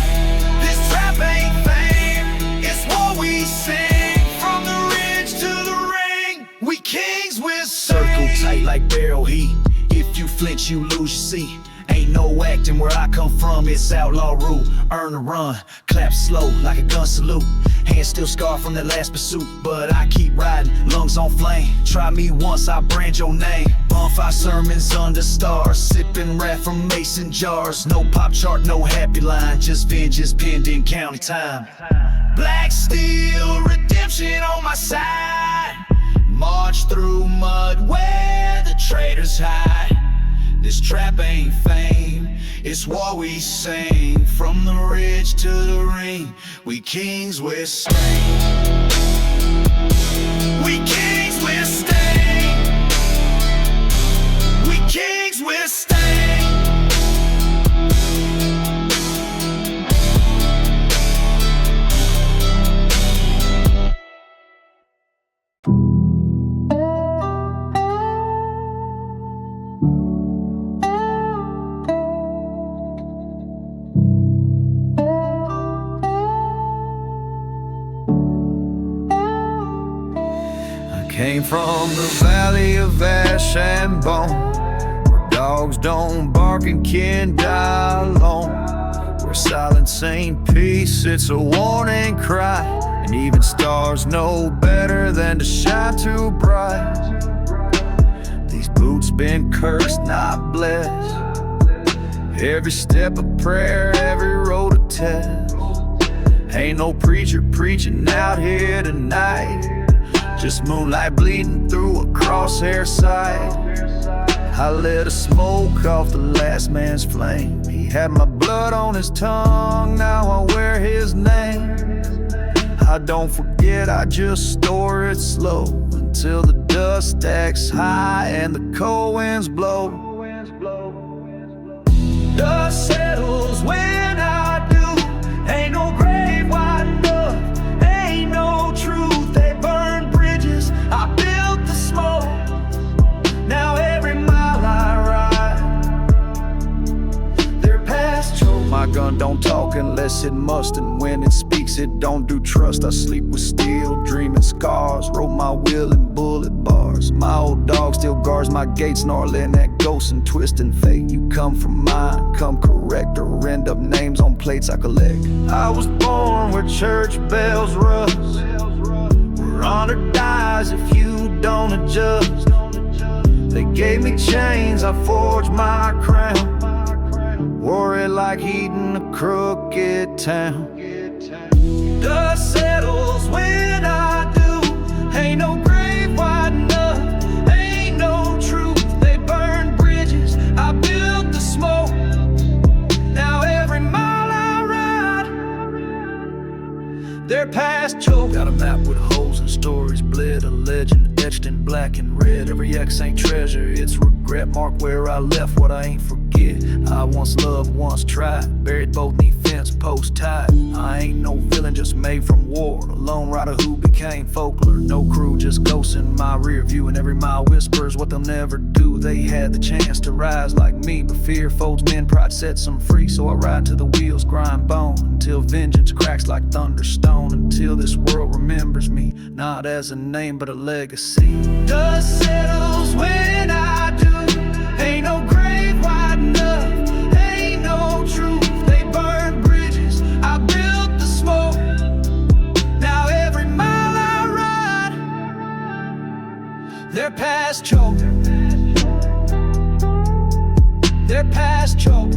This trap ain't fame, it's what we sing. From the ridge to the ring, we kings with circle tight like barrel heat. If you flinch, you lose your seat. Ain't no acting where I come from, it's outlaw rule. Earn a run, clap slow like a gun salute. Hands still scarred from that last pursuit, but I keep riding, lungs on flame. Try me once, I brand your name. Bonfire sermons under stars, sipping wrath from mason jars. No pop chart, no happy line, just vengeance pinned in county time. Black steel, redemption on my side. March through mud where the traitors hide. This trap ain't fame, it's what we sing. From the ridge to the ring, we kings with stain. We kings with stain. We kings with stain. came from the valley of ash and bone, where dogs don't bark and can die alone, where silence ain't peace, it's a warning cry, and even stars know better than to shine too bright. These boots been cursed, not blessed. Every step a prayer, every road a test. Ain't no preacher preaching out here tonight, just moonlight bleeding through a crosshair sight. I lit a smoke off the last man's flame. He had my blood on his tongue, now I wear his name. I don't forget, I just store it slow, until the dust stacks high and the cold winds blow. Dust settles when I do. Ain't no grave wide enough, ain't no truth. They burn bridges, I built the smoke. Now every mile I ride, they're past choke. My gun don't talk unless it must, and when it speaks it don't do trust. I sleep with steel, dreaming scars, wrote my will in bullet bars. My old dog still guards my gate, snarling at ghosts and twisting fate. You come from mine, come correct, or end up names on plates I collect. I was born where church bells rust, where honor dies if you don't adjust. They gave me chains, I forged my crown, wore it like heating a crooked town. Dust settles when I do. Ain't no grave wide enough, ain't no truth. They burn bridges, I built the smoke. Now every mile I ride, they're past choke. Got a map with holes and stories bled, a legend etched in black and red. Every X ain't treasure, it's regret. Mark where I left what I ain't forget. I once loved, once tried, buried both knee fence post tied. I ain't no villain just made from war, a lone rider who became folklore. No crew, just ghosts in my rear view, and every mile whispers what they'll never do. They had the chance to rise like me, but fear folds men, pride sets them free. So I ride till the wheels grind bone, until vengeance cracks like thunderstone, until this world remembers me, not as a name but a legacy. Dust settles when I do. Ain't no grave wide enough, ain't no truth. They burn bridges, I built the smoke. Now every mile I ride, they're past choke. They're past choke.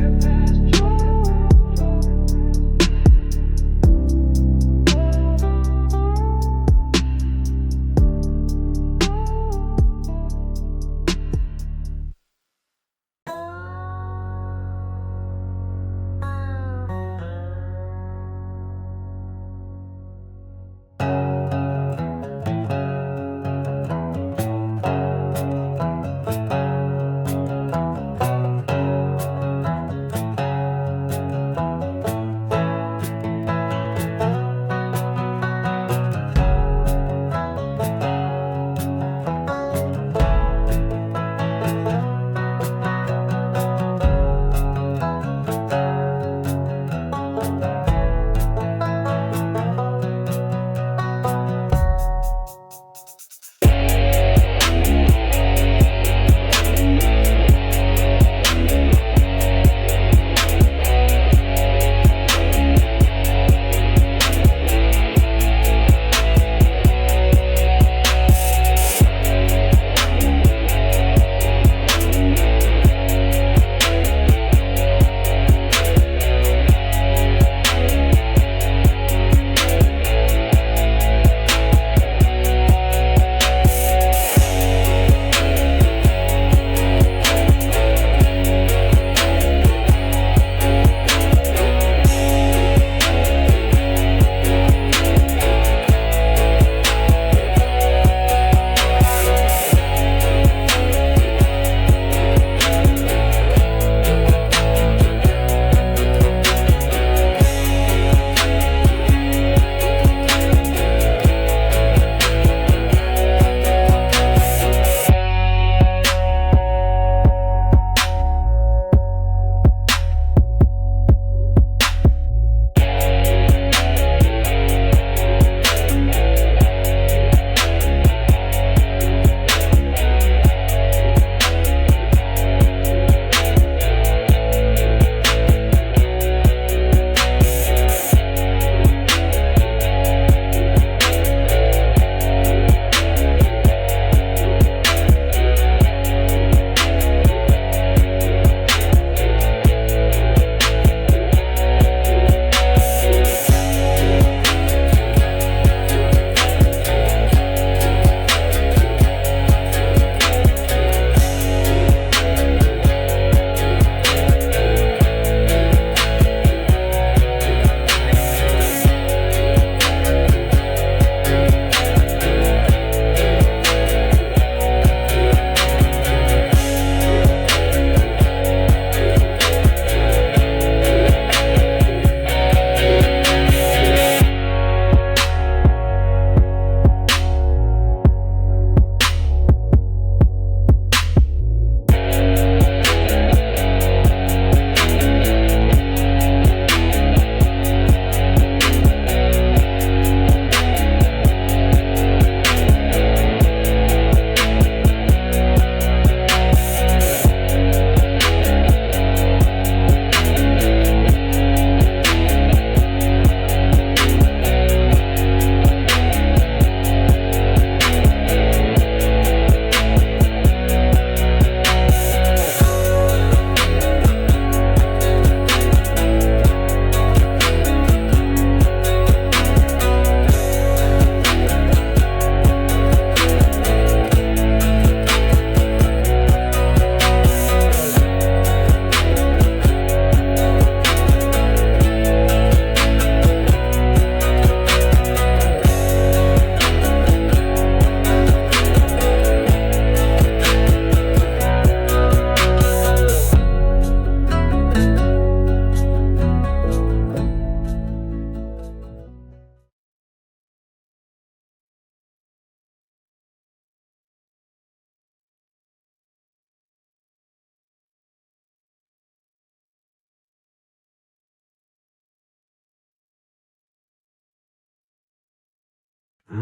I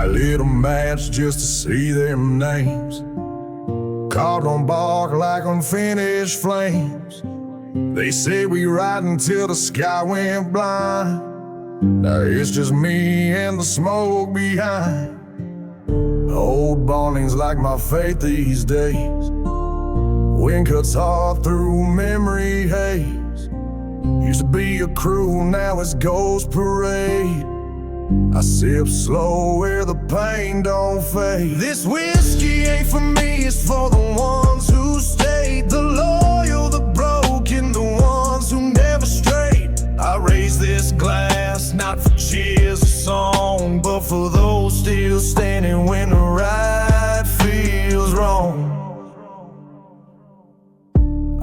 lit a match just to see them names, carved on bark like unfinished flames. They say we ride until the sky went blind. Now it's just me and the smoke behind. Old bonding's like my faith these days. Wind cuts hard through memory haze. Used to be a crew, now it's Ghost Parade. I sip slow where the pain don't fade. This whiskey ain't for me, it's for the ones who stayed. The loyal, the broken, the ones who never strayed. I raise this glass, not for cheers or song, but for those still standing when the right feels wrong.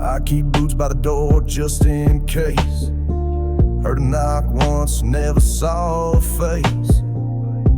I keep boots by the door just in case. Heard a knock once, never saw a face.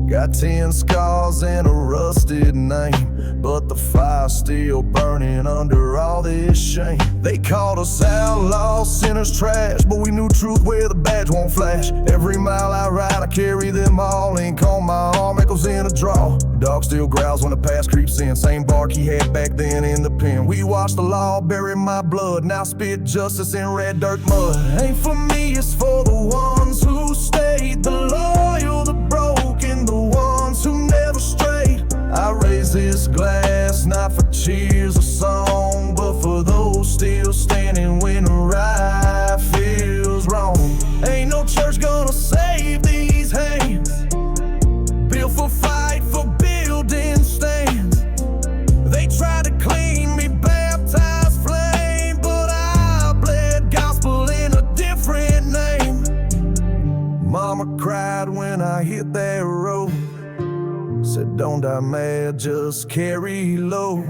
Got 10 scars and a rusted name, but the fire's still burning under all this shame. They called us outlaws, sinners, trash, but we knew truth where the badge won't flash. Every mile I ride, I carry them all. Ink on my arm, echoes in a draw. Dog still growls when the past creeps in. Same bark he had back then in the pen. We watched the law bury my blood, now spit justice in red dirt mud. Ain't for me, it's for the ones who stayed. The loyal, the broken, the ones who never strayed. I raise this glass, not for cheers or song, but for those still standing when the right feels wrong. Ain't no church gonna save these hands, built for fight, for building stands. They tried to clean me, baptized flame, but I bled gospel in a different name. Mama cried when I hit that road, said don't die mad, just carry low.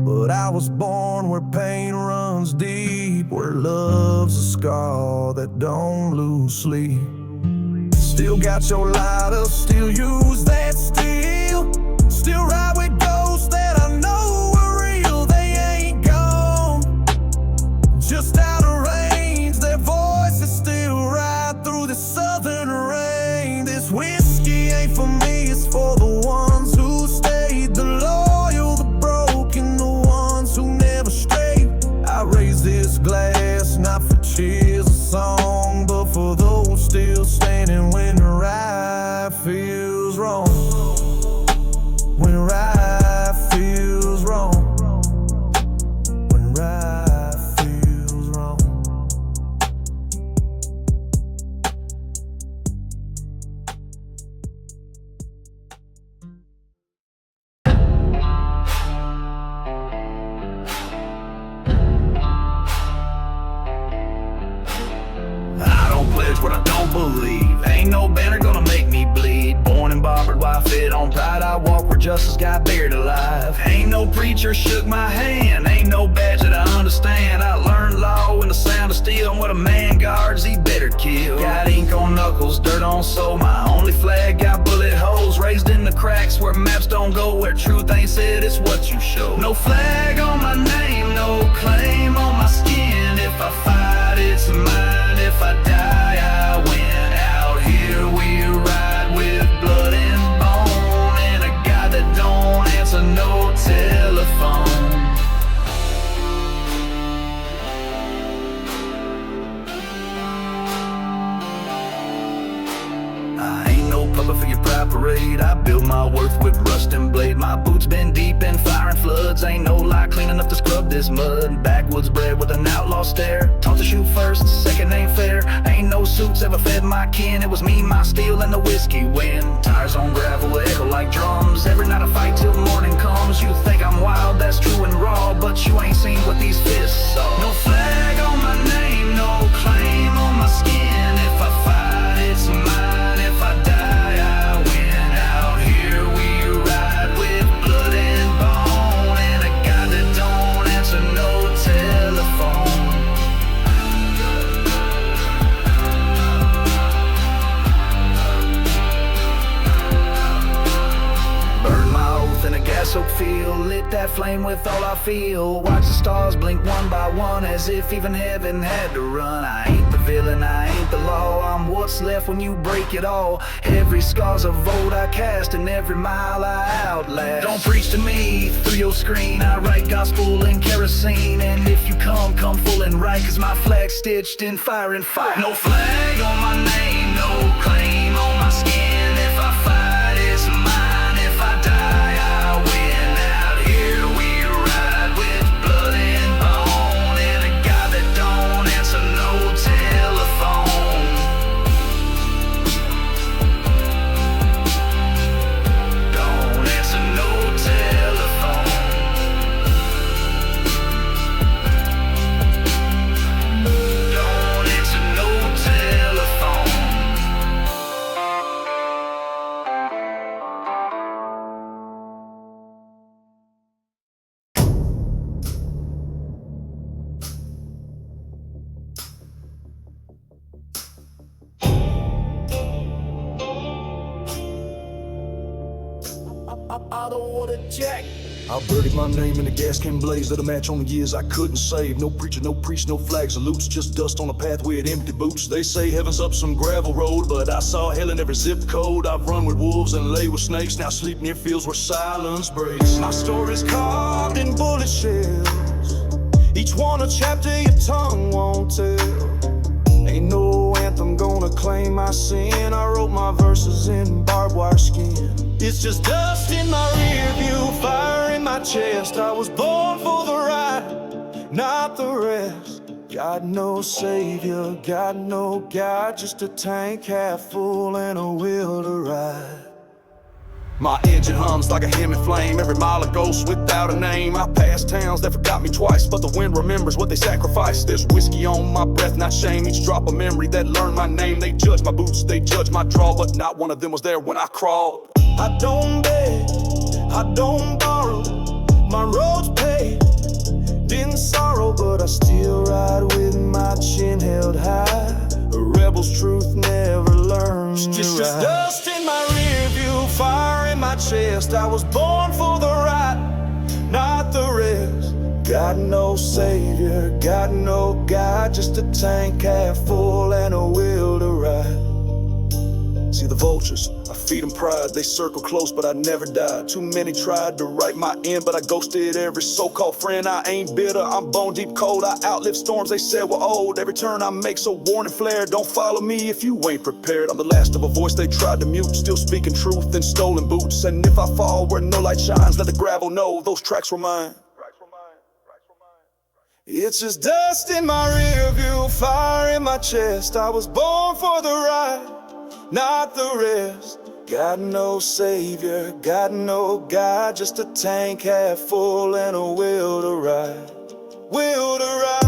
But I was born where pain runs deep, where love's a scar that don't lose sleep. Still got your lighter, still use that steel, still ride with ghosts that I know are real. They ain't gone, just out of range. Their voices still ride through the southern rain. This whiskey ain't for me, it's for the ones who stayed. The loyal, the broken, the ones who never strayed. I raise this glass, not for cheers or song, but for those still standing when the right feels wrong. When right feels wrong. When right feels wrong. I don't pledge what I don't believe. Ain't no banner gonna make me bleed. Born and barbered, why fit on pride? I walk where justice got buried alive. Ain't no preacher shook my hand. Ain't no badge that I understand. I learned law in the sound of steel, and what a man guards, he better kill. Got ink on knuckles, dirt on soul. My only flag got bullet holes raised in the cracks where maps don't go, where truth ain't said, it's what you show. No flag on my name, no claim on my skin. If I fight, it's mine. If I die, I win. Out here we ride with blood and bone, and a God that don't answer no telephone. I ain't no puppet for your pride parade. I build my worth with rust and blade. My boots been deep in fire and floods. Ain't no lie clean enough to scrub this mud. Backwoods bred with an outlaw stare. Taught to shoot first, second ain't fair. Ain't no suits ever fed my kin. It was me, my steel, and the whiskey wind. Tires on gravel echo like drums. Every night I fight till morning comes. You think I'm wild, that's true and raw, but you ain't seen what these fists saw. No flag on my name, no claim on my skin. If I fight, it's mine. If I die, I win. Out here we ride with blood and bone, and a God that don't answer no telephone. feel. Lit that flame with all I feel. Watch the stars blink one by one, as if even heaven had to run. I ain't the villain, I ain't the law. I'm what's left when you break it all. Every scar's a vote I cast, and every mile I outlast. Don't preach to me through your screen. I write gospel in kerosene. And if you come full and right, cause my flag stitched in fire and fire. No flag on my name, no claim on my skin. If I fight, it's mine. If I die, I win. Out here we ride with blood and bone, and a guy that don't answer no telephone. Don't answer no telephone. Don't answer no telephone. I don't wanna jack. I buried my name in the gas can blaze that a match on the years I couldn't save. No preacher, no priest, no flags or loots, just dust on a pathway at empty boots. They say heaven's up some gravel road, but I saw hell in every zip code. I've run with wolves and lay with snakes, now sleep near fields where silence breaks. My story's carved in bullet shells, each one a chapter your tongue won't tell. Ain't no anthem gonna claim my sin. I wrote my verses in barbed wire skin. It's just dust in my rear view, fire in my chest. I was born for the ride, not the rest. Got no savior, got no God, just a tank half full and a will to ride. My engine hums like a hymn in flame, every mile a ghost without a name. I pass towns that forgot me twice, but the wind remembers what they sacrificed. There's whiskey on my breath, not shame, each drop of memory that learned my name. They judge my boots, they judge my draw, but not one of them was there when I crawled. I don't beg, I don't borrow, my road's paved in sorrow, but I still ride with my chin held high. A rebel's truth never learns. It's just dust in my rear view, fire in my chest. I was born for the ride, not the rest. Got no savior, got no God, just a tank half full and a will to ride. See the vultures, I feed them pride. They circle close, but I never died. Too many tried to write my end, but I ghosted every so-called friend. I ain't bitter, I'm bone deep cold. I outlived storms they said were old. Every turn I make, so warning flare. Don't follow me if you ain't prepared. I'm the last of a voice they tried to mute, still speaking truth in stolen boots. And if I fall where no light shines, let the gravel know those tracks were mine. It's just dust in my rear view, fire in my chest. I was born for the ride, not the rest. Got no savior, got no God, just a tank half full and a will to ride. Will to ride.